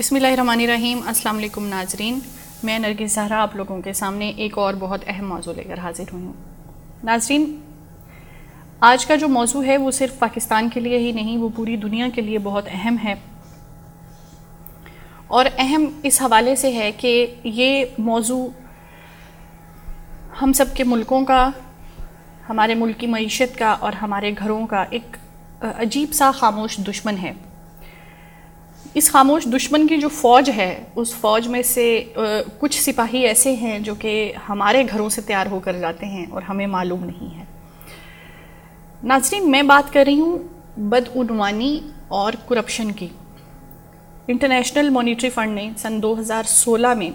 بسم اللہ الرحمن الرحیم۔ السلام علیکم ناظرین، میں نرگس زہرا آپ لوگوں کے سامنے ایک اور بہت اہم موضوع لے کر حاضر ہوئی ہوں۔ ناظرین، آج کا جو موضوع ہے وہ صرف پاکستان کے لیے ہی نہیں، وہ پوری دنیا کے لیے بہت اہم ہے، اور اہم اس حوالے سے ہے کہ یہ موضوع ہم سب کے ملکوں کا، ہمارے ملک کی معیشت کا اور ہمارے گھروں کا ایک عجیب سا خاموش دشمن ہے۔ اس خاموش دشمن کی جو فوج ہے، اس فوج میں سے کچھ سپاہی ایسے ہیں جو کہ ہمارے گھروں سے تیار ہو کر جاتے ہیں اور ہمیں معلوم نہیں ہے۔ ناظرین، میں بات کر رہی ہوں بدعنوانی اور کرپشن کی۔ انٹرنیشنل مانیٹری فنڈ نے سن 2016 میں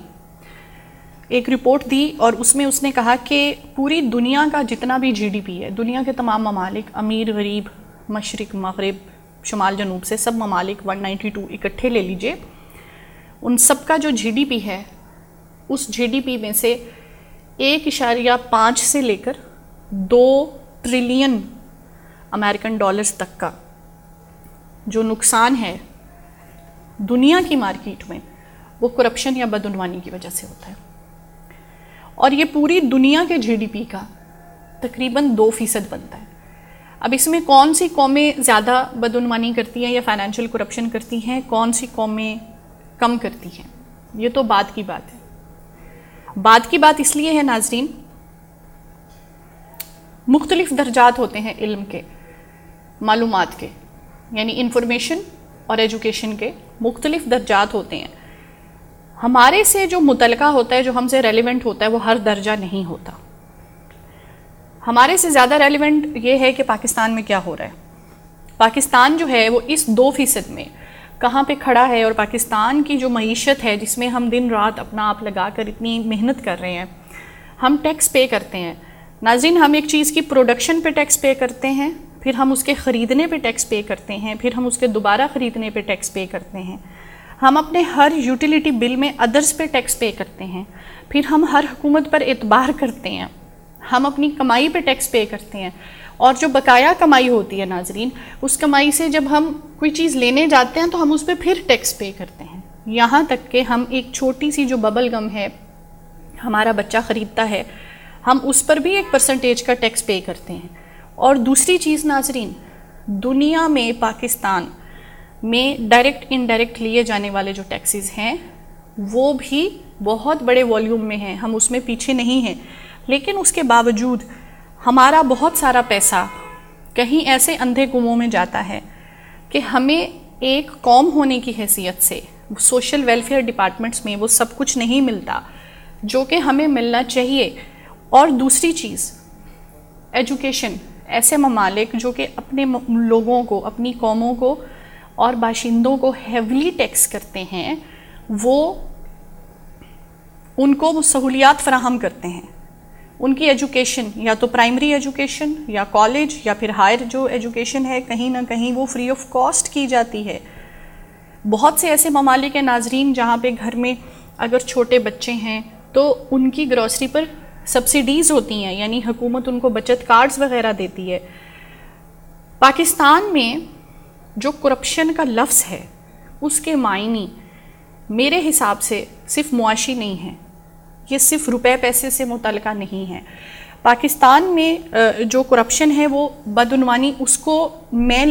ایک رپورٹ دی اور اس میں اس نے کہا کہ پوری دنیا کا جتنا بھی جی ڈی پی ہے، دنیا کے تمام ممالک، امیر غریب، مشرق مغرب، شمال جنوب سے سب ممالک 192 اکٹھے لے لیجئے، ان سب کا جو جی ڈی پی ہے، اس جی ڈی پی میں سے 1.5 سے لے کر 2 ٹریلین امریکن ڈالرز تک کا جو نقصان ہے دنیا کی مارکیٹ میں، وہ کرپشن یا بدعنوانی کی وجہ سے ہوتا ہے، اور یہ پوری دنیا کے جی ڈی پی کا تقریباً 2% بنتا ہے۔ اب اس میں کون سی قومیں زیادہ بدعنوانی کرتی ہیں یا فائنینشیل کرپشن کرتی ہیں، کون سی قومیں کم کرتی ہیں، یہ تو بات کی بات ہے۔ بات کی بات اس لیے ہے ناظرین، مختلف درجات ہوتے ہیں علم کے، معلومات کے، یعنی انفارمیشن اور ایجوکیشن کے مختلف درجات ہوتے ہیں۔ ہمارے سے جو متعلقہ ہوتا ہے، جو ہم سے ریلیونٹ ہوتا ہے، وہ ہر درجہ نہیں ہوتا۔ ہمارے سے زیادہ ریلیونٹ یہ ہے کہ پاکستان میں کیا ہو رہا ہے، پاکستان جو ہے وہ اس 2% میں کہاں پہ کھڑا ہے، اور پاکستان کی جو معیشت ہے جس میں ہم دن رات اپنا آپ لگا کر اتنی محنت کر رہے ہیں، ہم ٹیکس پے کرتے ہیں۔ ناظرین، ہم ایک چیز کی پروڈکشن پہ ٹیکس پے کرتے ہیں، پھر ہم اس کے خریدنے پہ ٹیکس پے کرتے ہیں، پھر ہم اس کے دوبارہ خریدنے پہ ٹیکس پے کرتے ہیں، ہم اپنے ہر یوٹیلیٹی بل میں ادرس پہ ٹیکس پے کرتے ہیں، پھر ہم ہر حکومت پر اعتبار کرتے ہیں، ہم اپنی کمائی پہ ٹیکس پے کرتے ہیں، اور جو بقایا کمائی ہوتی ہے ناظرین، اس کمائی سے جب ہم کوئی چیز لینے جاتے ہیں تو ہم اس پہ پھر ٹیکس پے کرتے ہیں، یہاں تک کہ ہم ایک چھوٹی سی جو ببل گم ہے ہمارا بچہ خریدتا ہے، ہم اس پر بھی 1% کا ٹیکس پے کرتے ہیں۔ اور دوسری چیز ناظرین، دنیا میں پاکستان میں ڈائریکٹ انڈائریکٹ لیے جانے والے جو ٹیکسز ہیں وہ بھی بہت بڑے والیوم میں ہیں، ہم اس میں پیچھے نہیں ہیں، لیکن اس کے باوجود ہمارا بہت سارا پیسہ کہیں ایسے اندھے کنووں میں جاتا ہے کہ ہمیں ایک قوم ہونے کی حیثیت سے سوشل ویلفیئر ڈپارٹمنٹس میں وہ سب کچھ نہیں ملتا جو کہ ہمیں ملنا چاہیے۔ اور دوسری چیز، ایجوکیشن، ایسے ممالک جو کہ اپنے لوگوں کو، اپنی قوموں کو اور باشندوں کو ہیولی ٹیکس کرتے ہیں، وہ ان کو وہ سہولیات فراہم کرتے ہیں، ان کی ایجوکیشن یا تو پرائمری ایجوکیشن یا کالج یا پھر ہائر جو ایجوکیشن ہے، کہیں نہ کہیں وہ فری آف کاسٹ کی جاتی ہے۔ بہت سے ایسے ممالک ہیں ناظرین جہاں پہ گھر میں اگر چھوٹے بچے ہیں تو ان کی گروسری پر سبسڈیز ہوتی ہیں، یعنی حکومت ان کو بچت کارڈز وغیرہ دیتی ہے۔ پاکستان میں جو کرپشن کا لفظ ہے اس کے معنی میرے حساب سے صرف معاشی نہیں ہیں، یہ صرف روپے پیسے سے متعلقہ نہیں ہے۔ پاکستان میں جو کرپشن ہے وہ بدعنوانی، اس کو میں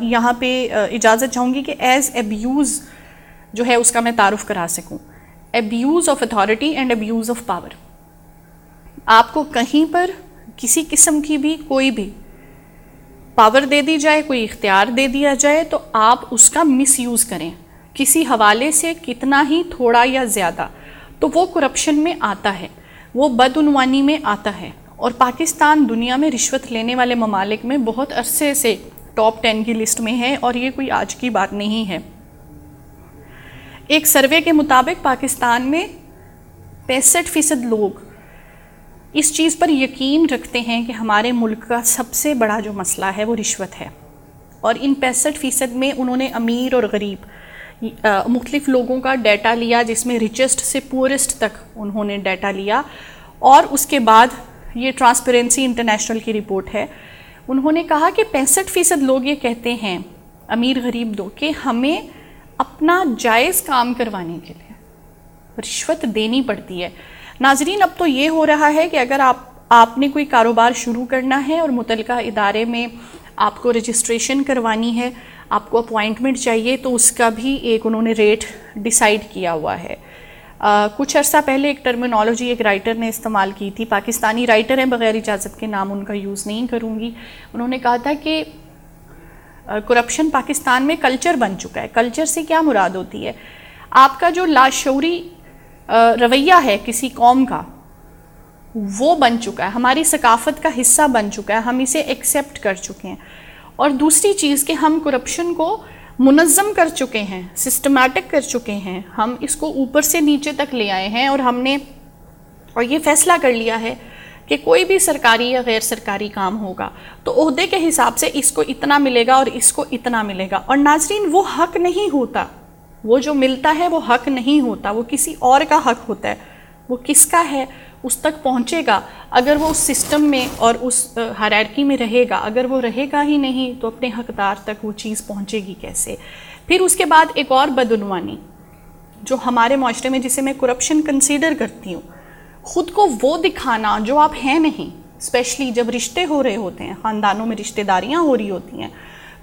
یہاں پہ اجازت چاہوں گی کہ ایز ایبیوز جو ہے اس کا میں تعارف کرا سکوں، abuse of authority and abuse of power. آپ کو کہیں پر کسی قسم کی بھی کوئی بھی پاور دے دی جائے، کوئی اختیار دے دیا جائے تو آپ اس کا مس یوز کریں کسی حوالے سے، کتنا ہی تھوڑا یا زیادہ، تو وہ کرپشن میں آتا ہے، وہ بدعنوانی میں آتا ہے۔ اور پاکستان دنیا میں رشوت لینے والے ممالک میں بہت عرصے سے ٹاپ 10 کی لسٹ میں ہے، اور یہ کوئی آج کی بات نہیں ہے۔ ایک سروے کے مطابق پاکستان میں 65% لوگ اس چیز پر یقین رکھتے ہیں کہ ہمارے ملک کا سب سے بڑا جو مسئلہ ہے وہ رشوت ہے، اور ان 65% میں انہوں نے امیر اور غریب مختلف لوگوں کا ڈیٹا لیا، جس میں ریچسٹ سے پورسٹ تک انہوں نے ڈیٹا لیا، اور اس کے بعد یہ ٹرانسپیرنسی انٹرنیشنل کی رپورٹ ہے، انہوں نے کہا کہ 65% لوگ یہ کہتے ہیں، امیر غریب دو، کہ ہمیں اپنا جائز کام کروانے کے لیے رشوت دینی پڑتی ہے. ناظرین اب تو یہ ہو رہا ہے کہ اگر آپ نے کوئی کاروبار شروع کرنا ہے اور متعلقہ ادارے میں آپ کو رجسٹریشن کروانی ہے, آپ کو اپوائنٹمنٹ چاہیے, تو اس کا بھی ایک انہوں نے ریٹ ڈیسائیڈ کیا ہوا ہے. کچھ عرصہ پہلے ایک ٹرمینالوجی ایک رائٹر نے استعمال کی تھی, پاکستانی رائٹر ہیں, بغیر اجازت کے نام ان کا یوز نہیں کروں گی. انہوں نے کہا تھا کہ کرپشن پاکستان میں کلچر بن چکا ہے. کلچر سے کیا مراد ہوتی ہے؟ آپ کا جو لاشعوری رویہ ہے کسی قوم کا, وہ بن چکا ہے, ہماری ثقافت کا حصہ بن چکا ہے, ہم اسے ایکسیپٹ کر چکے ہیں. اور دوسری چیز کہ ہم کرپشن کو منظم کر چکے ہیں, سسٹمیٹک کر چکے ہیں, ہم اس کو اوپر سے نیچے تک لے آئے ہیں, اور ہم نے یہ فیصلہ کر لیا ہے کہ کوئی بھی سرکاری یا غیر سرکاری کام ہوگا تو عہدے کے حساب سے اس کو اتنا ملے گا اور اس کو اتنا ملے گا. اور ناظرین وہ حق نہیں ہوتا, وہ جو ملتا ہے وہ حق نہیں ہوتا, وہ کسی اور کا حق ہوتا ہے. وہ کس کا ہے اس تک پہنچے گا اگر وہ اس سسٹم میں اور اس ہائرارکی میں رہے گا. اگر وہ رہے گا ہی نہیں تو اپنے حقدار تک وہ چیز پہنچے گی کیسے؟ پھر اس کے بعد ایک اور بدعنوانی جو ہمارے معاشرے میں, جسے میں کرپشن کنسیڈر کرتی ہوں, خود کو وہ دکھانا جو آپ ہیں نہیں. اسپیشلی جب رشتے ہو رہے ہوتے ہیں, خاندانوں میں رشتہ داریاں ہو رہی ہوتی ہیں,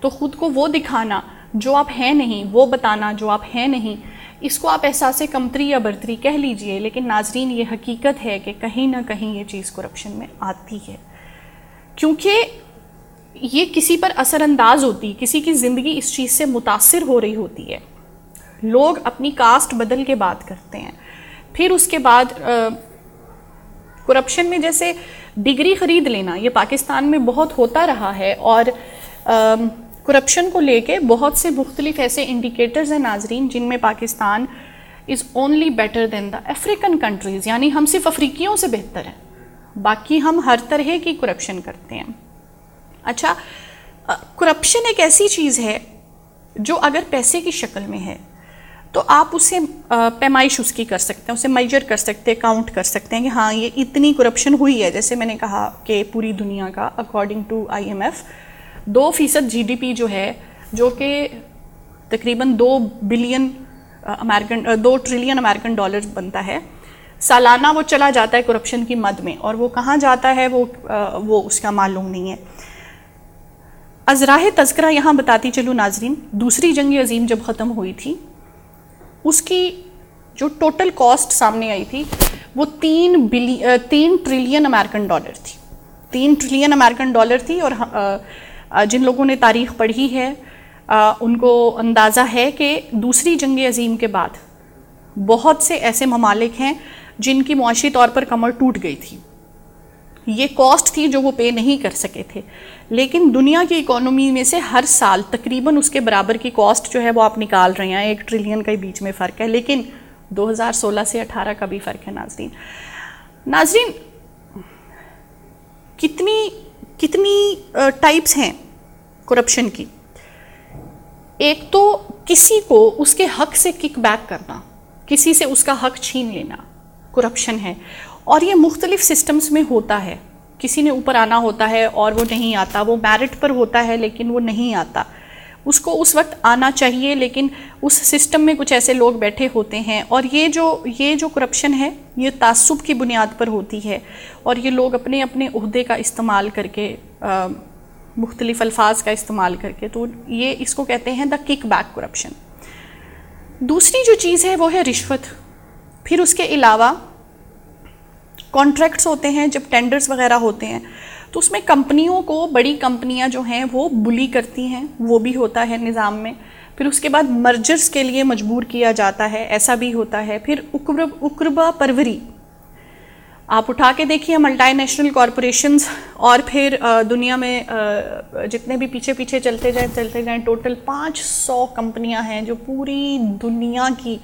تو خود کو وہ دکھانا جو آپ ہیں نہیں, وہ بتانا جو آپ ہیں نہیں, اس کو آپ احساس کمتری یا برتری کہہ لیجئے. لیکن ناظرین یہ حقیقت ہے کہ کہیں نہ کہیں یہ چیز کرپشن میں آتی ہے, کیونکہ یہ کسی پر اثر انداز ہوتی, کسی کی زندگی اس چیز سے متاثر ہو رہی ہوتی ہے. لوگ اپنی کاسٹ بدل کے بات کرتے ہیں. پھر اس کے بعد کرپشن میں جیسے ڈگری خرید لینا, یہ پاکستان میں بہت ہوتا رہا ہے, اور کرپشن کو لے کے بہت سے مختلف ایسے انڈیکیٹرز ہیں ناظرین جن میں Pakistan is only better than the African countries, یعنی ہم صرف افریقیوں سے بہتر ہیں, باقی ہم ہر طرح کی کرپشن کرتے ہیں. اچھا, کرپشن ایک ایسی چیز ہے جو اگر پیسے کی شکل میں ہے تو آپ اسے پیمائش اس کی کر سکتے ہیں, اسے میجر کر سکتے ہیں, کاؤنٹ کر سکتے ہیں کہ ہاں یہ اتنی کرپشن ہوئی ہے. جیسے میں نے کہا کہ پوری دنیا کا اکارڈنگ ٹو IMF 2% GDP جو ہے, جو کہ تقریباً 2 ٹریلین امریکن ڈالر بنتا ہے, سالانہ وہ چلا جاتا ہے کرپشن کی مد میں, اور وہ کہاں جاتا ہے وہ اس کا معلوم نہیں ہے. از راہ تذکرہ یہاں بتاتی چلوں ناظرین, دوسری جنگ عظیم جب ختم ہوئی تھی, اس کی جو ٹوٹل کاسٹ سامنے آئی تھی وہ 3 ٹریلین امریکن ڈالر تھی. 3 ٹریلین امریکن ڈالر تھی. اور جن لوگوں نے تاریخ پڑھی ہے ان کو اندازہ ہے کہ دوسری جنگ عظیم کے بعد بہت سے ایسے ممالک ہیں جن کی معاشی طور پر کمر ٹوٹ گئی تھی. یہ کاسٹ تھی جو وہ پے نہیں کر سکے تھے, لیکن دنیا کی اکانومی میں سے ہر سال تقریباً اس کے برابر کی کاسٹ جو ہے وہ آپ نکال رہے ہیں. 1 ٹریلین کا بیچ میں فرق ہے, لیکن 2016 سے 18 کا بھی فرق ہے. ناظرین کتنی ٹائپس ہیں کرپشن کی. ایک تو کسی کو اس کے حق سے کک بیک کرنا, کسی سے اس کا حق چھین لینا کرپشن ہے, اور یہ مختلف سسٹمز میں ہوتا ہے. کسی نے اوپر آنا ہوتا ہے اور وہ نہیں آتا, وہ میرٹ پر ہوتا ہے لیکن وہ نہیں آتا, اس کو اس وقت آنا چاہیے, لیکن اس سسٹم میں کچھ ایسے لوگ بیٹھے ہوتے ہیں. اور یہ جو کرپشن ہے یہ تعصب کی بنیاد پر ہوتی ہے, اور یہ لوگ اپنے عہدے کا استعمال کر کے, مختلف الفاظ کا استعمال کر کے, تو یہ اس کو کہتے ہیں دا کک بیک کرپشن. دوسری جو چیز ہے وہ ہے رشوت. پھر اس کے علاوہ کانٹریکٹس ہوتے ہیں, جب ٹینڈرز وغیرہ ہوتے ہیں تو اس میں کمپنیوں کو, بڑی کمپنیاں جو ہیں وہ بلی کرتی ہیں, وہ بھی ہوتا ہے نظام میں. پھر اس کے بعد مرجرز کے لیے مجبور کیا جاتا ہے, ایسا بھی ہوتا ہے. پھر اقربا پروری آپ اٹھا کے دیکھیے, ملٹی نیشنل کارپوریشنز, اور پھر دنیا میں جتنے بھی پیچھے چلتے جائیں ٹوٹل 500 کمپنیاں ہیں جو پوری دنیا کی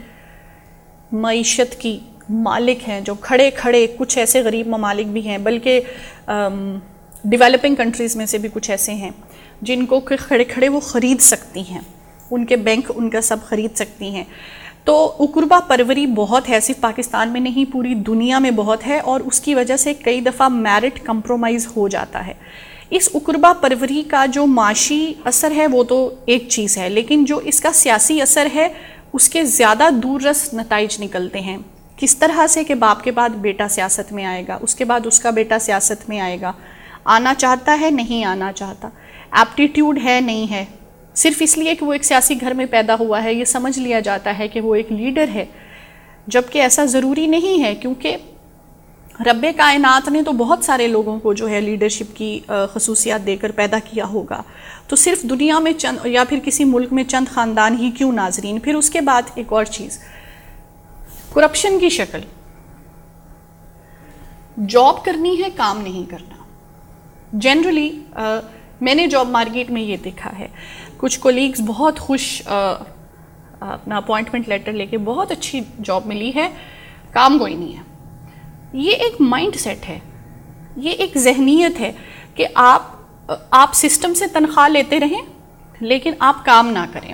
معیشت کی مالک ہیں, جو کھڑے کچھ ایسے غریب ممالک بھی ہیں, بلکہ ڈیولپنگ کنٹریز میں سے بھی کچھ ایسے ہیں جن کو کھڑے وہ خرید سکتی ہیں, ان کے بینک ان کا سب خرید سکتی ہیں. تو اقربا پروری بہت ہے, صرف پاکستان میں نہیں پوری دنیا میں بہت ہے, اور اس کی وجہ سے کئی دفعہ میرٹ کمپرومائز ہو جاتا ہے. اس اقربا پروری کا جو معاشی اثر ہے وہ تو ایک چیز ہے، لیکن جو اس کا سیاسی اثر ہے اس کے زیادہ دور رس نتائج نکلتے ہیں. کس طرح سے کہ باپ کے بعد بیٹا سیاست میں آئے گا، اس کے بعد اس کا بیٹا سیاست میں آئے گا، آنا چاہتا ہے نہیں آنا چاہتا، ایپٹیٹیوڈ ہے نہیں ہے، صرف اس لیے کہ وہ ایک سیاسی گھر میں پیدا ہوا ہے یہ سمجھ لیا جاتا ہے کہ وہ ایک لیڈر ہے، جبکہ ایسا ضروری نہیں ہے، کیونکہ رب کائنات نے تو بہت سارے لوگوں کو جو ہے لیڈرشپ کی خصوصیات دے کر پیدا کیا ہوگا. تو صرف دنیا میں چند یا پھر کسی ملک میں چند خاندان ہی کیوں ناظرین. پھر اس کے بعد ایک اور چیز، کرپشن کی شکل. جاب کرنی ہے، کام نہیں کرنا. جنرلی میں نے جاب مارکیٹ میں یہ دیکھا ہے، کچھ کولیگز بہت خوش اپنا اپوائنٹمنٹ لیٹر لے کے بہت اچھی جاب ملی ہے، کام کوئی نہیں ہے. یہ ایک مائنڈ سیٹ ہے، یہ ایک ذہنیت ہے کہ آپ سسٹم سے تنخواہ لیتے رہیں لیکن آپ کام نہ کریں.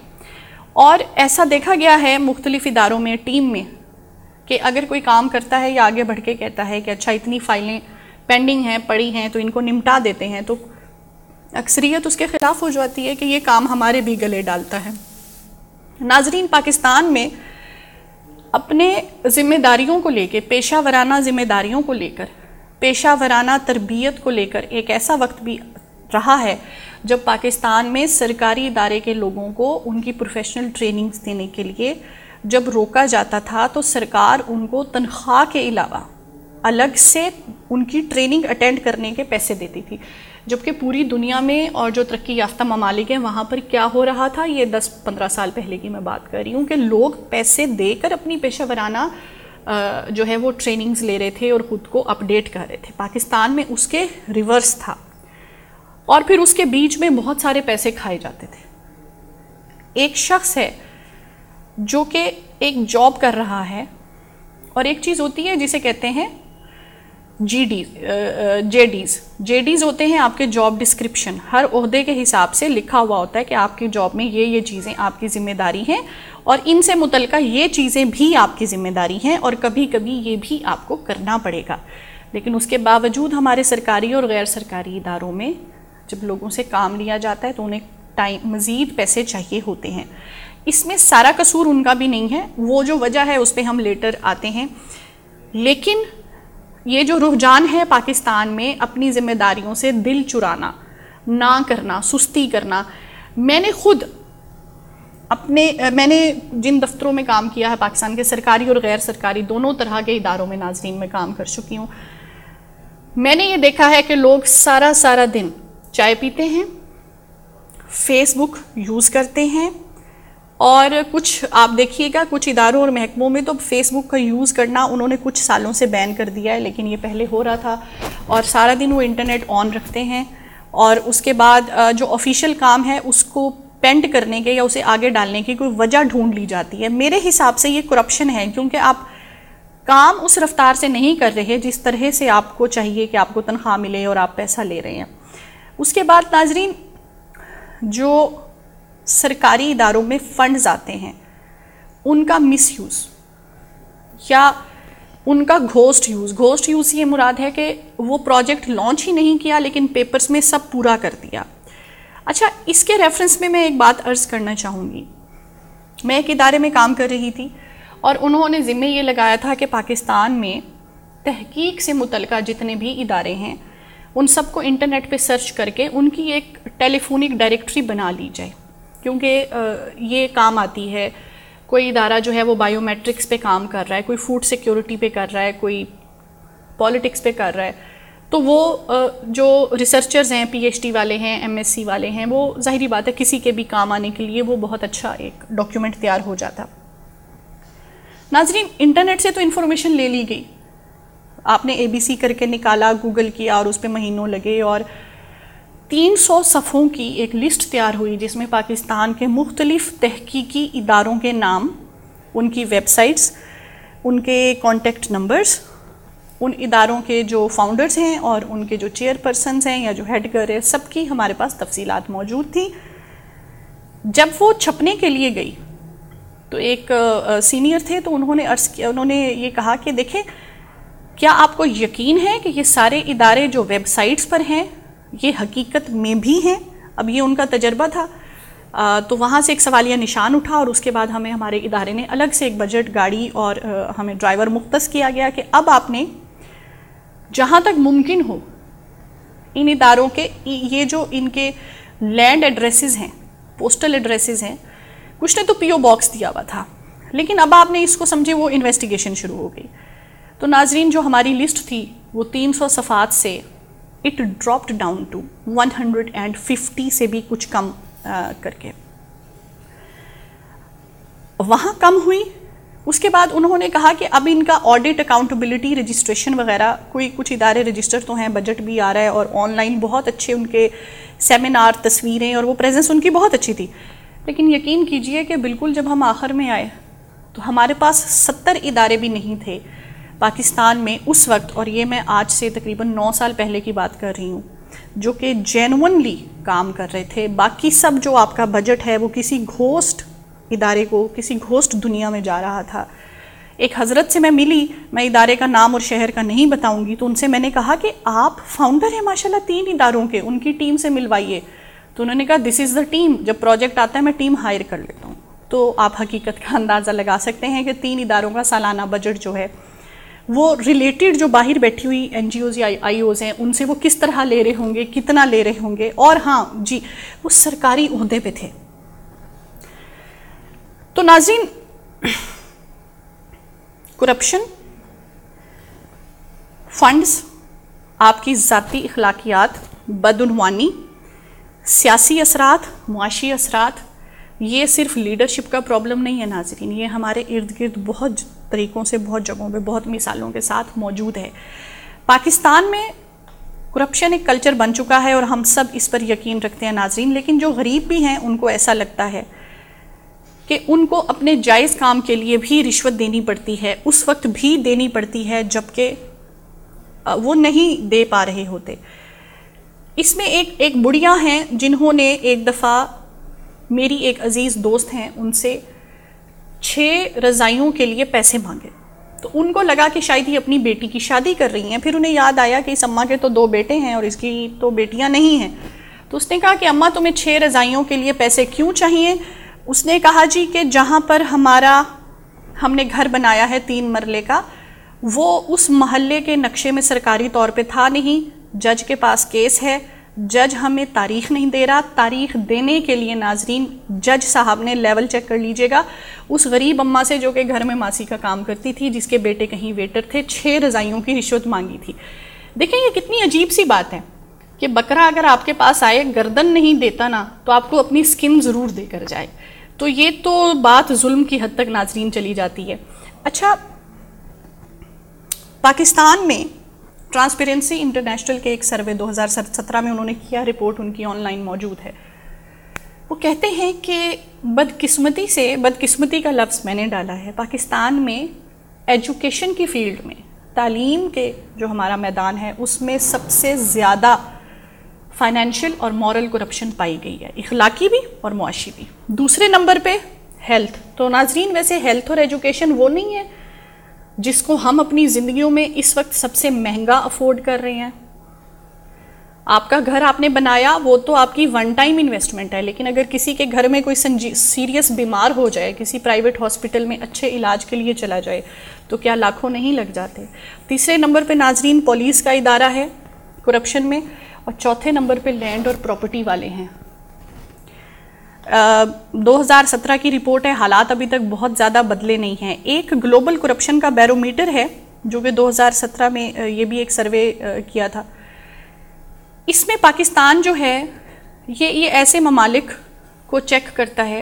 اور ایسا دیکھا گیا ہے مختلف اداروں میں، ٹیم میں، کہ اگر کوئی کام کرتا ہے یا آگے بڑھ کے کہتا ہے کہ اچھا اتنی فائلیں پینڈنگ ہیں، پڑی ہیں، تو ان کو نمٹا دیتے ہیں، تو اکثریت اس کے خلاف ہو جاتی ہے کہ یہ کام ہمارے بھی گلے ڈالتا ہے. ناظرین، پاکستان میں اپنے ذمہ داریوں کو لے کے، پیشہ ورانہ ذمہ داریوں کو لے کر، پیشہ ورانہ تربیت کو لے کر ایک ایسا وقت بھی رہا ہے جب پاکستان میں سرکاری ادارے کے لوگوں کو ان کی پروفیشنل ٹریننگز دینے کے لیے جب روکا جاتا تھا تو سرکار ان کو تنخواہ کے علاوہ الگ سے ان کی ٹریننگ اٹینڈ کرنے کے پیسے دیتی تھی. جبکہ پوری دنیا میں اور جو ترقی یافتہ ممالک ہیں وہاں پر کیا ہو رہا تھا، یہ 10-15 سال پہلے کی میں بات کر رہی ہوں، کہ لوگ پیسے دے کر اپنی پیشہ ورانہ جو ہے وہ ٹریننگز لے رہے تھے اور خود کو اپڈیٹ کر رہے تھے. پاکستان میں اس کے ریورس تھا، اور پھر اس کے بیچ میں بہت سارے پیسے کھائے جاتے تھے. ایک شخص ہے جو کہ ایک جاب کر رہا ہے، اور ایک چیز ہوتی ہے جسے کہتے ہیں جے ڈیز ہوتے ہیں آپ کے جاب ڈسکرپشن. ہر عہدے کے حساب سے لکھا ہوا ہوتا ہے کہ آپ کی جاب میں یہ چیزیں آپ کی ذمہ داری ہیں، اور ان سے متعلقہ یہ چیزیں بھی آپ کی ذمہ داری ہیں، اور کبھی کبھی یہ بھی آپ کو کرنا پڑے گا. لیکن اس کے باوجود ہمارے سرکاری اور غیر سرکاری اداروں میں جب لوگوں سے کام لیا جاتا ہے تو انہیں مزید پیسے چاہیے ہوتے ہیں. اس میں سارا قصور ان کا بھی نہیں ہے، وہ جو وجہ ہے اس پہ ہم لیٹر آتے ہیں. لیکن یہ جو رجحان ہے پاکستان میں اپنی ذمہ داریوں سے دل چرانا، نہ کرنا، سستی کرنا. میں نے جن دفتروں میں کام کیا ہے پاکستان کے سرکاری اور غیر سرکاری دونوں طرح کے اداروں میں ناظرین میں کام کر چکی ہوں، میں نے یہ دیکھا ہے کہ لوگ سارا دن چائے پیتے ہیں، فیس بک یوز کرتے ہیں، اور کچھ آپ دیکھیے گا کچھ اداروں اور محکموں میں تو فیس بک کا یوز کرنا انہوں نے کچھ سالوں سے بین کر دیا ہے، لیکن یہ پہلے ہو رہا تھا. اور سارا دن وہ انٹرنیٹ آن رکھتے ہیں، اور اس کے بعد جو آفیشیل کام ہے اس کو پینٹ کرنے کے یا اسے آگے ڈالنے کی کوئی وجہ ڈھونڈ لی جاتی ہے. میرے حساب سے یہ کرپشن ہے، کیونکہ آپ کام اس رفتار سے نہیں کر رہے جس طرح سے آپ کو چاہیے کہ آپ کو تنخواہ ملے اور آپ پیسہ لے رہے ہیں. اس کے بعد ناظرین، جو سرکاری اداروں میں فنڈز آتے ہیں ان کا مس یوز یا ان کا گھوسٹ یوز یہ مراد ہے کہ وہ پروجیکٹ لانچ ہی نہیں کیا لیکن پیپرز میں سب پورا کر دیا. اچھا، اس کے ریفرنس میں ایک بات عرض کرنا چاہوں گی. میں ایک ادارے میں کام کر رہی تھی اور انہوں نے ذمہ یہ لگایا تھا کہ پاکستان میں تحقیق سے متعلقہ جتنے بھی ادارے ہیں ان سب کو انٹرنیٹ پہ سرچ کر کے ان کی ایک ٹیلی فونک ڈائریکٹری بنا لی جائے، کیونکہ یہ کام آتی ہے. کوئی ادارہ جو ہے وہ بائیو میٹرکس پہ کام کر رہا ہے، کوئی فوڈ سیکیورٹی پہ کر رہا ہے، کوئی پالیٹکس پہ کر رہا ہے، تو وہ جو ریسرچرز ہیں، پی ایچ ڈی والے ہیں، ایم ایس سی والے ہیں، وہ ظاہری بات ہے کسی کے بھی کام آنے کے لیے وہ بہت اچھا ایک ڈاکیومنٹ تیار ہو جاتا. ناظرین، انٹرنیٹ سے تو انفارمیشن لے لی گئی، آپ نے ABC کر کے نکالا، گوگل کیا اور اس پہ مہینوں لگے، اور 300 صفحوں کی ایک لسٹ تیار ہوئی جس میں پاکستان کے مختلف تحقیقی اداروں کے نام، ان کی ویب سائٹس، ان کے کانٹیکٹ نمبرز، ان اداروں کے جو فاؤنڈرز ہیں اور ان کے جو چیئر پرسنز ہیں یا جو ہیڈ گر ہے، سب کی ہمارے پاس تفصیلات موجود تھیں. جب وہ چھپنے کے لیے گئی تو ایک سینئر تھے تو انہوں نے یہ کہا کہ دیکھیں، کیا آپ کو یقین ہے کہ یہ سارے ادارے جو ویب سائٹس پر ہیں یہ حقیقت میں بھی ہیں. اب یہ ان کا تجربہ تھا تو وہاں سے ایک سوالیہ نشان اٹھا اور اس کے بعد ہمیں ہمارے ادارے نے الگ سے ایک بجٹ گاڑی اور ہمیں ڈرائیور مختص کیا گیا کہ اب آپ نے جہاں تک ممکن ہو ان اداروں کے یہ جو ان کے لینڈ ایڈریسز ہیں، پوسٹل ایڈریسز ہیں، کچھ نے تو پی او باکس دیا ہوا تھا، لیکن اب آپ نے اس کو سمجھے وہ انویسٹیگیشن شروع ہو گئی. تو ناظرین جو ہماری لسٹ تھی وہ 300 صفحات سے اٹ ڈراپڈ ڈاؤن ٹو 150 سے بھی کچھ کم کر کے وہاں کم ہوئی. اس کے بعد انہوں نے کہا کہ اب ان کا آڈٹ، اکاؤنٹیبلٹی، رجسٹریشن وغیرہ، کوئی کچھ ادارے رجسٹر تو ہیں، بجٹ بھی آ رہا ہے اور آن لائن بہت اچھے ان کے سیمینار، تصویریں اور وہ پریزنس ان کی بہت اچھی تھی. لیکن یقین کیجئے کہ بالکل جب ہم آخر میں آئے تو ہمارے پاس 70 ادارے بھی نہیں تھے پاکستان میں اس وقت، اور یہ میں آج سے تقریباً 9 سال پہلے کی بات کر رہی ہوں، جو کہ جینونلی کام کر رہے تھے. باقی سب جو آپ کا بجٹ ہے وہ کسی گھوسٹ ادارے کو، کسی گھوسٹ دنیا میں جا رہا تھا. ایک حضرت سے میں ملی، میں ادارے کا نام اور شہر کا نہیں بتاؤں گی، تو ان سے میں نے کہا کہ آپ فاؤنڈر ہیں ماشاءاللہ 3 اداروں کے، ان کی ٹیم سے ملوائیے. تو انہوں نے کہا دس از دا ٹیم، جب پروجیکٹ آتا ہے میں ٹیم ہائر کر لیتا ہوں. تو آپ حقیقت کا اندازہ لگا سکتے ہیں کہ 3 اداروں کا سالانہ بجٹ جو ہے وہ ریلیٹڈ جو باہر بیٹھی ہوئی این جی اوز یا آئی اوز ہیں ان سے وہ کس طرح لے رہے ہوں گے، کتنا لے رہے ہوں گے. اور ہاں جی، وہ سرکاری عہدے پہ تھے. تو ناظرین، کرپشن، فنڈز، آپ کی ذاتی اخلاقیات، بدعنوانی، سیاسی اثرات، معاشی اثرات، یہ صرف لیڈرشپ کا پرابلم نہیں ہے ناظرین، یہ ہمارے ارد گرد بہت طریقوں سے، بہت جگہوں پہ، بہت مثالوں کے ساتھ موجود ہے. پاکستان میں کرپشن ایک کلچر بن چکا ہے اور ہم سب اس پر یقین رکھتے ہیں ناظرین. لیکن جو غریب بھی ہیں ان کو ایسا لگتا ہے کہ ان کو اپنے جائز کام کے لیے بھی رشوت دینی پڑتی ہے، اس وقت بھی دینی پڑتی ہے جبکہ وہ نہیں دے پا رہے ہوتے. اس میں ایک بڑھیا ہیں جنہوں نے ایک دفعہ، میری ایک عزیز دوست ہیں، ان سے 6 رضائیوں کے لیے پیسے مانگے. تو ان کو لگا کہ شاید ہی اپنی بیٹی کی شادی کر رہی ہیں. پھر انہیں یاد آیا کہ اس اماں کے تو 2 بیٹے ہیں اور اس کی تو بیٹیاں نہیں ہیں. تو اس نے کہا کہ اماں تمہیں 6 رضائیوں کے لیے پیسے کیوں چاہیے؟ اس نے کہا جی کہ جہاں پر ہم نے گھر بنایا ہے 3 مرلے کا، وہ اس محلے کے نقشے میں سرکاری طور پہ تھا نہیں. جج کے پاس کیس ہے، جج ہمیں تاریخ نہیں دے رہا. تاریخ دینے کے لیے ناظرین جج صاحب نے لیول چیک کر لیجئے گا، اس غریب اماں سے جو کہ گھر میں ماسی کا کام کرتی تھی، جس کے بیٹے کہیں ویٹر تھے، 6 رضائیوں کی رشوت مانگی تھی. دیکھیں یہ کتنی عجیب سی بات ہے کہ بکرا اگر آپ کے پاس آئے، گردن نہیں دیتا نا تو آپ کو اپنی سکن ضرور دے کر جائے. تو یہ تو بات ظلم کی حد تک ناظرین چلی جاتی ہے. اچھا، پاکستان میں ٹرانسپیرنسی انٹرنیشنل کے ایک سروے 2017 میں انہوں نے کیا، رپورٹ ان کی آن لائن موجود ہے. وہ کہتے ہیں کہ بدقسمتی کا لفظ میں نے ڈالا ہے، پاکستان میں ایجوکیشن کی فیلڈ میں، تعلیم کے جو ہمارا میدان ہے اس میں سب سے زیادہ فائنینشیل اور مورل کرپشن پائی گئی ہے، اخلاقی بھی اور معاشی بھی. دوسرے نمبر پہ ہیلتھ. تو ناظرین ویسے ہیلتھ اور ایجوکیشن وہ نہیں ہے جس کو ہم اپنی زندگیوں میں اس وقت سب سے مہنگا افورڈ کر رہے ہیں. آپ کا گھر آپ نے بنایا وہ تو آپ کی ون ٹائم انویسٹمنٹ ہے، لیکن اگر کسی کے گھر میں کوئی سیریس بیمار ہو جائے، کسی پرائیویٹ ہاسپٹل میں اچھے علاج کے لیے چلا جائے تو کیا لاکھوں نہیں لگ جاتے. تیسرے نمبر پہ ناظرین پولیس کا ادارہ ہے کرپشن میں، اور چوتھے نمبر پہ لینڈ اور پراپرٹی والے ہیں. 2017 کی رپورٹ ہے، حالات ابھی تک بہت زیادہ بدلے نہیں ہیں. ایک گلوبل کرپشن کا بیرومیٹر ہے جو کہ 2017 میں یہ بھی ایک سروے کیا تھا. اس میں پاکستان جو ہے یہ ایسے ممالک کو چیک کرتا ہے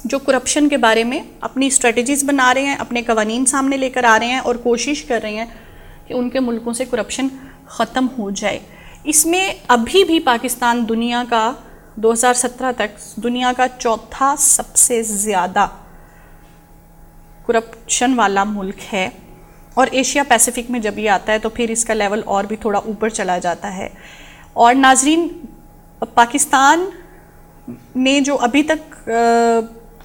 جو کرپشن کے بارے میں اپنی اسٹریٹجیز بنا رہے ہیں، اپنے قوانین سامنے لے کر آ رہے ہیں اور کوشش کر رہے ہیں کہ ان کے ملکوں سے کرپشن ختم ہو جائے. اس میں ابھی بھی پاکستان دنیا کا 2017 تک دنیا کا 4تھا سب سے زیادہ کرپشن والا ملک ہے، اور ایشیا پیسیفک میں جب یہ آتا ہے تو پھر اس کا لیول اور بھی تھوڑا اوپر چلا جاتا ہے. اور ناظرین پاکستان نے جو ابھی تک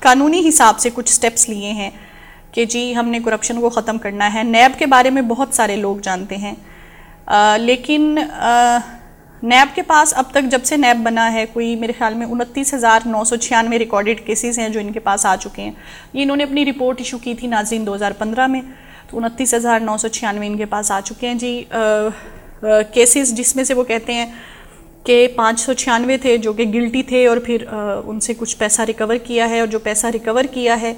قانونی حساب سے کچھ سٹیپس لیے ہیں کہ جی ہم نے کرپشن کو ختم کرنا ہے. نیب کے بارے میں بہت سارے لوگ جانتے ہیں، لیکن نیب کے پاس اب تک جب سے نیب بنا ہے کوئی میرے خیال میں 29,996 ریکارڈڈ کیسز ہیں جو ان کے پاس آ چکے ہیں. یہ انہوں نے اپنی رپورٹ ایشو کی تھی ناظرین 2015 میں, تو 29,996 ان کے پاس آ چکے ہیں جی کیسز, جس میں سے وہ کہتے ہیں کہ 596 تھے جو کہ گلٹی تھے اور پھر ان سے کچھ پیسہ ریکور کیا ہے, اور جو پیسہ ریکور کیا ہے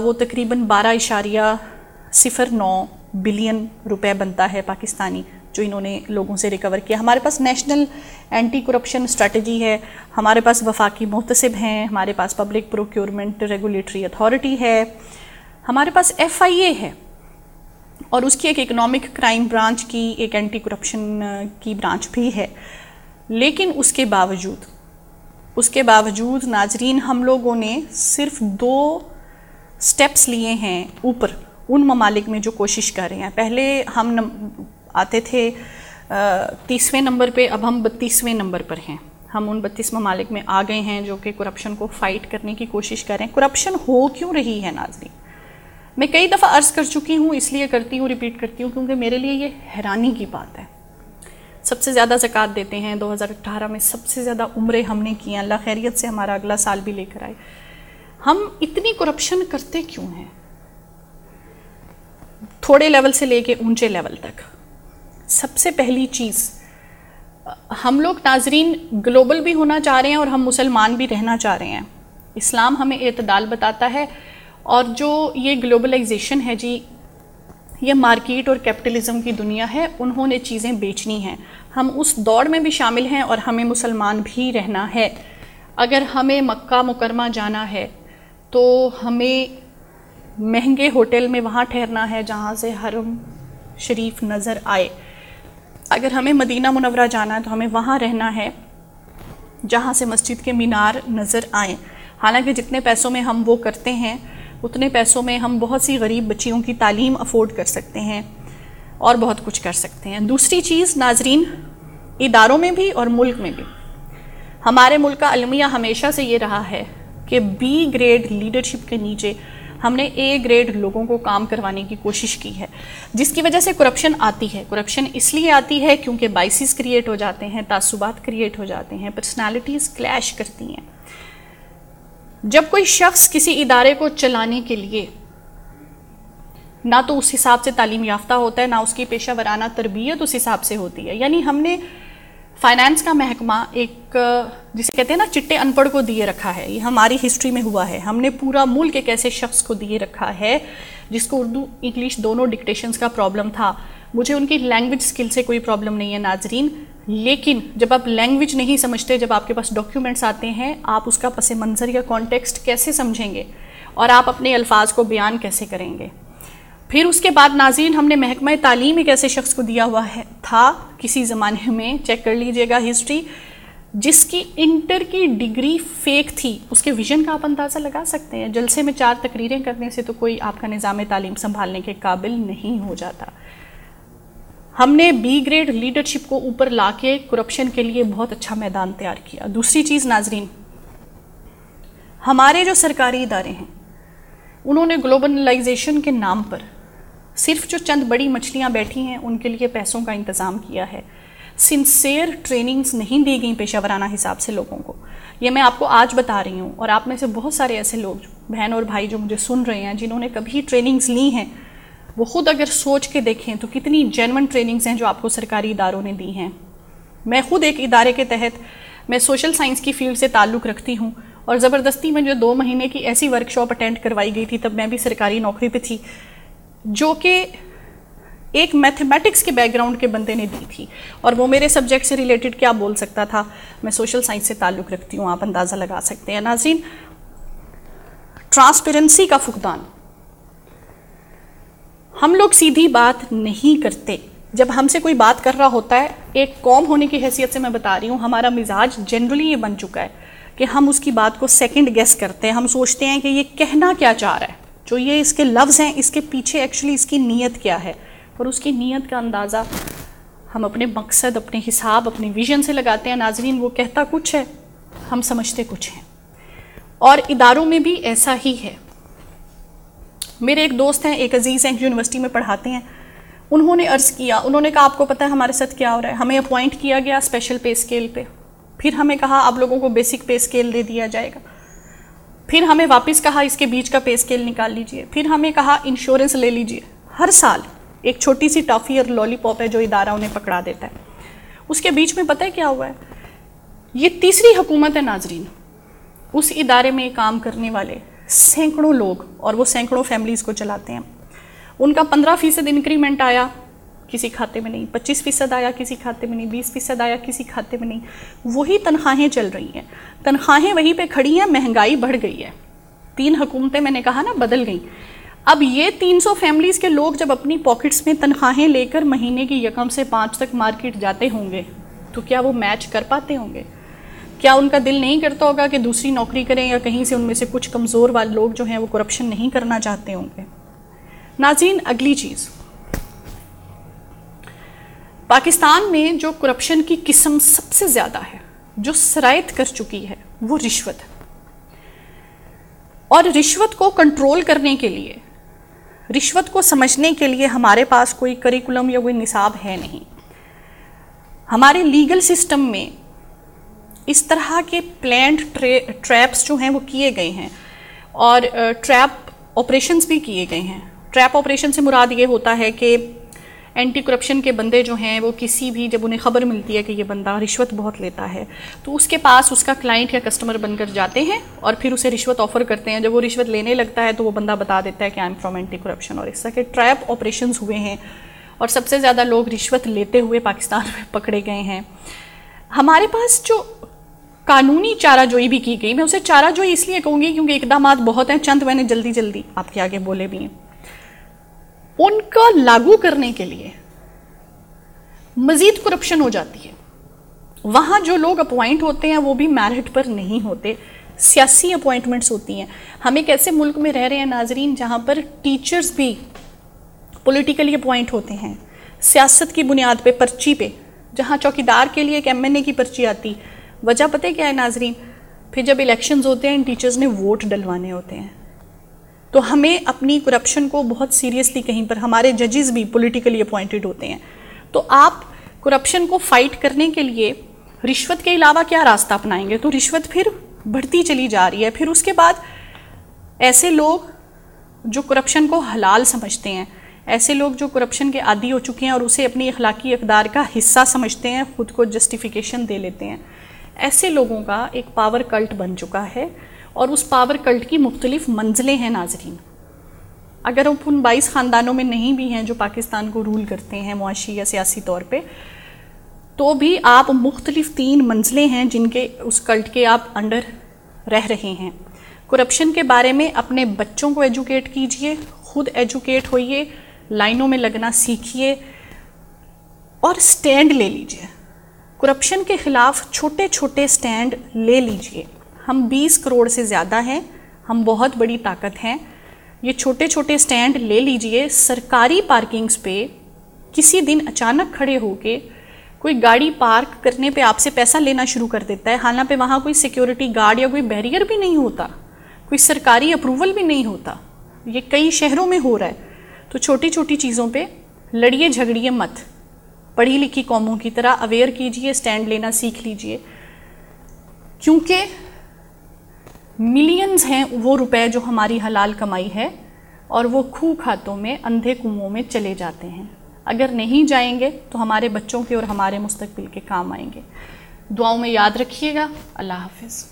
وہ تقریباً 12.09 بلین روپے بنتا ہے پاکستانی, جو انہوں نے لوگوں سے ریکور کیا. ہمارے پاس نیشنل اینٹی کرپشن اسٹریٹجی ہے, ہمارے پاس وفاقی محتسب ہیں, ہمارے پاس پبلک پروکیورمنٹ ریگولیٹری اتھارٹی ہے, ہمارے پاس FIA ہے, اور اس کی ایک اکنامک کرائم برانچ کی ایک اینٹی کرپشن کی برانچ بھی ہے. لیکن اس کے باوجود ناظرین ہم لوگوں نے صرف 2 سٹیپس لیے ہیں اوپر ان ممالک میں جو کوشش کر رہے ہیں. پہلے ہم آتے تھے 30ویں نمبر پہ, اب ہم 32ویں نمبر پر ہیں. ہم ان 32 ممالک میں آ گئے ہیں جو کہ کرپشن کو فائٹ کرنے کی کوشش کر رہے ہیں. کرپشن ہو کیوں رہی ہے ناظرین؟ میں کئی دفعہ عرض کر چکی ہوں, اس لیے کرتی ہوں, ریپیٹ کرتی ہوں, کیونکہ میرے لیے یہ حیرانی کی بات ہے. سب سے زیادہ زکوٰۃ دیتے ہیں, 2018 میں سب سے زیادہ عمرے ہم نے کی ہیں, اللہ خیریت سے ہمارا اگلا سال بھی لے کر آئے. ہم اتنی کرپشن کرتے کیوں ہیں تھوڑے لیول سے لے کے اونچے لیول تک؟ سب سے پہلی چیز, ہم لوگ ناظرین گلوبل بھی ہونا چاہ رہے ہیں اور ہم مسلمان بھی رہنا چاہ رہے ہیں. اسلام ہمیں اعتدال بتاتا ہے, اور جو یہ گلوبلائزیشن ہے جی, یہ مارکیٹ اور کیپٹلزم کی دنیا ہے, انہوں نے چیزیں بیچنی ہیں. ہم اس دوڑ میں بھی شامل ہیں اور ہمیں مسلمان بھی رہنا ہے. اگر ہمیں مکہ مکرمہ جانا ہے تو ہمیں مہنگے ہوٹل میں وہاں ٹھہرنا ہے جہاں سے حرم شریف نظر آئے. اگر ہمیں مدینہ منورہ جانا ہے تو ہمیں وہاں رہنا ہے جہاں سے مسجد کے مینار نظر آئیں. حالانکہ جتنے پیسوں میں ہم وہ کرتے ہیں اتنے پیسوں میں ہم بہت سی غریب بچیوں کی تعلیم افورڈ کر سکتے ہیں اور بہت کچھ کر سکتے ہیں. دوسری چیز ناظرین, اداروں میں بھی اور ملک میں بھی ہمارے ملک کا المیہ ہمیشہ سے یہ رہا ہے کہ B گریڈ لیڈرشپ کے نیچے ہم نے A گریڈ لوگوں کو کام کروانے کی کوشش کی ہے, جس کی وجہ سے کرپشن آتی ہے. کرپشن اس لیے آتی ہے کیونکہ بائسز کریٹ ہو جاتے ہیں, تعصبات کریٹ ہو جاتے ہیں, پرسنالٹیز کلیش کرتی ہیں. جب کوئی شخص کسی ادارے کو چلانے کے لیے نہ تو اس حساب سے تعلیم یافتہ ہوتا ہے, نہ اس کی پیشہ ورانہ تربیت اس حساب سے ہوتی ہے. یعنی ہم نے فائنانس کا محکمہ ایک جسے کہتے ہیں نا چٹے ان پڑھ کو دیے رکھا ہے. یہ ہماری ہسٹری میں ہوا ہے. ہم نے پورا ملک ایک ایسے شخص کو دیے رکھا ہے جس کو اردو انگلش دونوں ڈکٹیشنز کا پرابلم تھا. مجھے ان کی لینگویج سکل سے کوئی پرابلم نہیں ہے ناظرین, لیکن جب آپ لینگویج نہیں سمجھتے, جب آپ کے پاس ڈاکیومنٹس آتے ہیں, آپ اس کا پس منظر یا کانٹیکسٹ کیسے سمجھیں گے اور آپ اپنے الفاظ کو بیان کیسے کریں گے؟ پھر اس کے بعد ناظرین ہم نے محکمہ تعلیم ایک ایسے شخص کو دیا ہوا تھا کسی زمانے میں, چیک کر لیجئے گا ہسٹری, جس کی انٹر کی ڈگری فیک تھی. اس کے ویژن کا آپ اندازہ لگا سکتے ہیں. جلسے میں 4 تقریریں کرنے سے تو کوئی آپ کا نظام تعلیم سنبھالنے کے قابل نہیں ہو جاتا. ہم نے B گریڈ لیڈرشپ کو اوپر لا کے کرپشن کے لیے بہت اچھا میدان تیار کیا. دوسری چیز ناظرین, ہمارے جو سرکاری ادارے ہیں انہوں نے گلوبلائزیشن کے نام پر صرف جو چند بڑی مچھلیاں بیٹھی ہیں ان کے لیے پیسوں کا انتظام کیا ہے. سنسیئر ٹریننگز نہیں دی گئیں پیشہ ورانہ حساب سے لوگوں کو. یہ میں آپ کو آج بتا رہی ہوں, اور آپ میں سے بہت سارے ایسے لوگ بہن اور بھائی جو مجھے سن رہے ہیں جنہوں نے کبھی ٹریننگز لی ہیں, وہ خود اگر سوچ کے دیکھیں تو کتنی جینون ٹریننگز ہیں جو آپ کو سرکاری اداروں نے دی ہیں. میں خود ایک ادارے کے تحت, میں سوشل سائنس کی فیلڈ سے تعلق رکھتی ہوں, اور زبردستی میں جو 2 مہینے کی ایسی ورکشاپ اٹینڈ کروائی گئی تھی, تب میں بھی سرکاری نوکری پہ تھی, جو کہ ایک میتھمیٹکس کے بیک گراؤنڈ کے بندے نے دی تھی, اور وہ میرے سبجیکٹ سے ریلیٹڈ کیا بول سکتا تھا. میں سوشل سائنس سے تعلق رکھتی ہوں, آپ اندازہ لگا سکتے ہیں. ناظرین, ٹرانسپیرنسی کا فقدان, ہم لوگ سیدھی بات نہیں کرتے. جب ہم سے کوئی بات کر رہا ہوتا ہے, ایک قوم ہونے کی حیثیت سے میں بتا رہی ہوں, ہمارا مزاج جنرلی یہ بن چکا ہے کہ ہم اس کی بات کو سیکنڈ گیس کرتے ہیں. ہم سوچتے ہیں کہ یہ کہنا کیا چاہ رہا ہے, جو یہ اس کے لفظ ہیں اس کے پیچھے ایکچولی اس کی نیت کیا ہے, اور اس کی نیت کا اندازہ ہم اپنے مقصد, اپنے حساب, اپنے ویژن سے لگاتے ہیں. ناظرین, وہ کہتا کچھ ہے, ہم سمجھتے کچھ ہیں. اور اداروں میں بھی ایسا ہی ہے. میرے ایک دوست ہیں, ایک عزیز ہیں, یونیورسٹی میں پڑھاتے ہیں, انہوں نے عرض کیا, انہوں نے کہا آپ کو پتہ ہے ہمارے ساتھ کیا ہو رہا ہے, ہمیں اپوائنٹ کیا گیا اسپیشل پے اسکیل پہ, پھر ہمیں کہا آپ لوگوں کو بیسک پے اسکیل دے دیا جائے گا, پھر ہمیں واپس کہا اس کے بیچ کا پے اسکیل نکال لیجئے, پھر ہمیں کہا انشورنس لے لیجئے. ہر سال ایک چھوٹی سی ٹافی اور لالی پاپ ہے جو ادارہ انہیں پکڑا دیتا ہے. اس کے بیچ میں پتہ ہے کیا ہوا ہے, یہ تیسری حکومت ہے ناظرین. اس ادارے میں کام کرنے والے سینکڑوں لوگ, اور وہ سینکڑوں فیملیز کو چلاتے ہیں, ان کا 15% انکریمنٹ آیا کسی کھاتے میں نہیں, 25% آیا کسی کھاتے میں نہیں, 20% آیا کسی کھاتے میں نہیں. وہی تنخواہیں چل رہی ہیں, تنخواہیں وہیں پہ کھڑی ہیں, مہنگائی بڑھ گئی ہے. 3 حکومتیں میں نے کہا نا بدل گئیں. اب یہ 300 فیملیز کے لوگ جب اپنی پاکٹس میں تنخواہیں لے کر مہینے کی 1 سے 5 تک مارکیٹ جاتے ہوں گے تو کیا وہ میچ کر پاتے ہوں گے؟ کیا ان کا دل نہیں کرتا ہوگا کہ دوسری نوکری کریں, یا کہیں سے ان میں سے کچھ کمزور والے لوگ جو ہیں وہ کرپشن نہیں کرنا چاہتے ہوں گے؟ ناظرین, اگلی چیز, پاکستان میں جو کرپشن کی قسم سب سے زیادہ ہے, جو سرایت کر چکی ہے, وہ رشوت ہے. اور رشوت کو کنٹرول کرنے کے لیے, رشوت کو سمجھنے کے لیے ہمارے پاس کوئی کریکولم یا کوئی نصاب ہے نہیں. ہمارے لیگل سسٹم میں اس طرح کے پلانڈ ٹریپس جو ہیں وہ کیے گئے ہیں, اور ٹریپ آپریشنز بھی کیے گئے ہیں. ٹریپ آپریشن سے مراد یہ ہوتا ہے کہ اینٹی کرپشن کے بندے جو ہیں وہ کسی بھی, جب انہیں خبر ملتی ہے کہ یہ بندہ رشوت بہت لیتا ہے, تو اس کے پاس اس کا کلائنٹ یا کسٹمر بن کر جاتے ہیں اور پھر اسے رشوت آفر کرتے ہیں. جب وہ رشوت لینے لگتا ہے تو وہ بندہ بتا دیتا ہے کہ I am from anti corruption, اور اس طرح کے ٹریپ آپریشنز ہوئے ہیں, اور سب سے زیادہ لوگ رشوت لیتے ہوئے پاکستان میں پکڑے گئے ہیں. ہمارے پاس جو قانونی چارہ جوئی بھی کی گئی, میں اسے چارہ جوئی اس لیے کہوں گی کیونکہ اقدامات بہت ہیں, چند میں نے جلدی آپ کے آگے بولے بھی ہیں. ان کا لاگو کرنے کے لیے مزید کرپشن ہو جاتی ہے. وہاں جو لوگ اپوائنٹ ہوتے ہیں وہ بھی میرٹ پر نہیں ہوتے, سیاسی اپوائنٹمنٹس ہوتی ہیں. ہم ایک ایسے ملک میں رہ رہے ہیں ناظرین جہاں پر ٹیچرز بھی پولیٹیکلی اپوائنٹ ہوتے ہیں, سیاست کی بنیاد پہ, پرچی پہ. جہاں چوکیدار کے لیے ایک MNA کی پرچی آتی, وجہ پتہ کیا ہے ناظرین, پھر جب الیکشنز ہوتے ہیں ان ٹیچرز نے ووٹ ڈلوانے ہوتے ہیں. تو ہمیں اپنی کرپشن کو بہت سیریسلی, کہیں پر ہمارے ججز بھی پولیٹیکلی اپوائنٹڈ ہوتے ہیں. تو آپ کرپشن کو فائٹ کرنے کے لیے رشوت کے علاوہ کیا راستہ اپنائیں گے؟ تو رشوت پھر بڑھتی چلی جا رہی ہے. پھر اس کے بعد ایسے لوگ جو کرپشن کو حلال سمجھتے ہیں, ایسے لوگ جو کرپشن کے عادی ہو چکے ہیں اور اسے اپنی اخلاقی اقدار کا حصہ سمجھتے ہیں, خود کو جسٹیفیکیشن دے لیتے ہیں, ایسے لوگوں کا ایک پاور کلٹ بن چکا ہے. اور اس پاور کلٹ کی مختلف منزلیں ہیں ناظرین. اگر ان 22 خاندانوں میں نہیں بھی ہیں جو پاکستان کو رول کرتے ہیں معاشی یا سیاسی طور پہ, تو بھی آپ مختلف 3 منزلیں ہیں جن کے اس کلٹ کے آپ انڈر رہ رہے ہیں. کرپشن کے بارے میں اپنے بچوں کو ایجوکیٹ کیجئے, خود ایجوکیٹ ہوئیے, لائنوں میں لگنا سیکھیے, اور سٹینڈ لے لیجئے. کرپشن کے خلاف چھوٹے چھوٹے سٹینڈ لے لیجئے. ہم 20 کروڑ سے زیادہ ہیں, ہم بہت بڑی طاقت ہیں. یہ چھوٹے چھوٹے سٹینڈ لے لیجئے. سرکاری پارکنگز پہ کسی دن اچانک کھڑے ہو کے کوئی گاڑی پارک کرنے پہ آپ سے پیسہ لینا شروع کر دیتا ہے, حالانکہ وہاں کوئی سیکیورٹی گارڈ یا کوئی بیریئر بھی نہیں ہوتا, کوئی سرکاری اپروول بھی نہیں ہوتا. یہ کئی شہروں میں ہو رہا ہے. تو چھوٹی چھوٹی چیزوں پہ لڑیے جھگڑیے مت, پڑھی لکھی قوموں کی طرح اویئر کیجئے, سٹینڈ لینا سیکھ لیجئے. کیونکہ ملینز ہیں وہ روپے جو ہماری حلال کمائی ہے, اور وہ کھو کھاتوں میں, اندھے کنوؤں میں چلے جاتے ہیں. اگر نہیں جائیں گے تو ہمارے بچوں کے اور ہمارے مستقبل کے کام آئیں گے. دعاؤں میں یاد رکھیے گا. اللہ حافظ.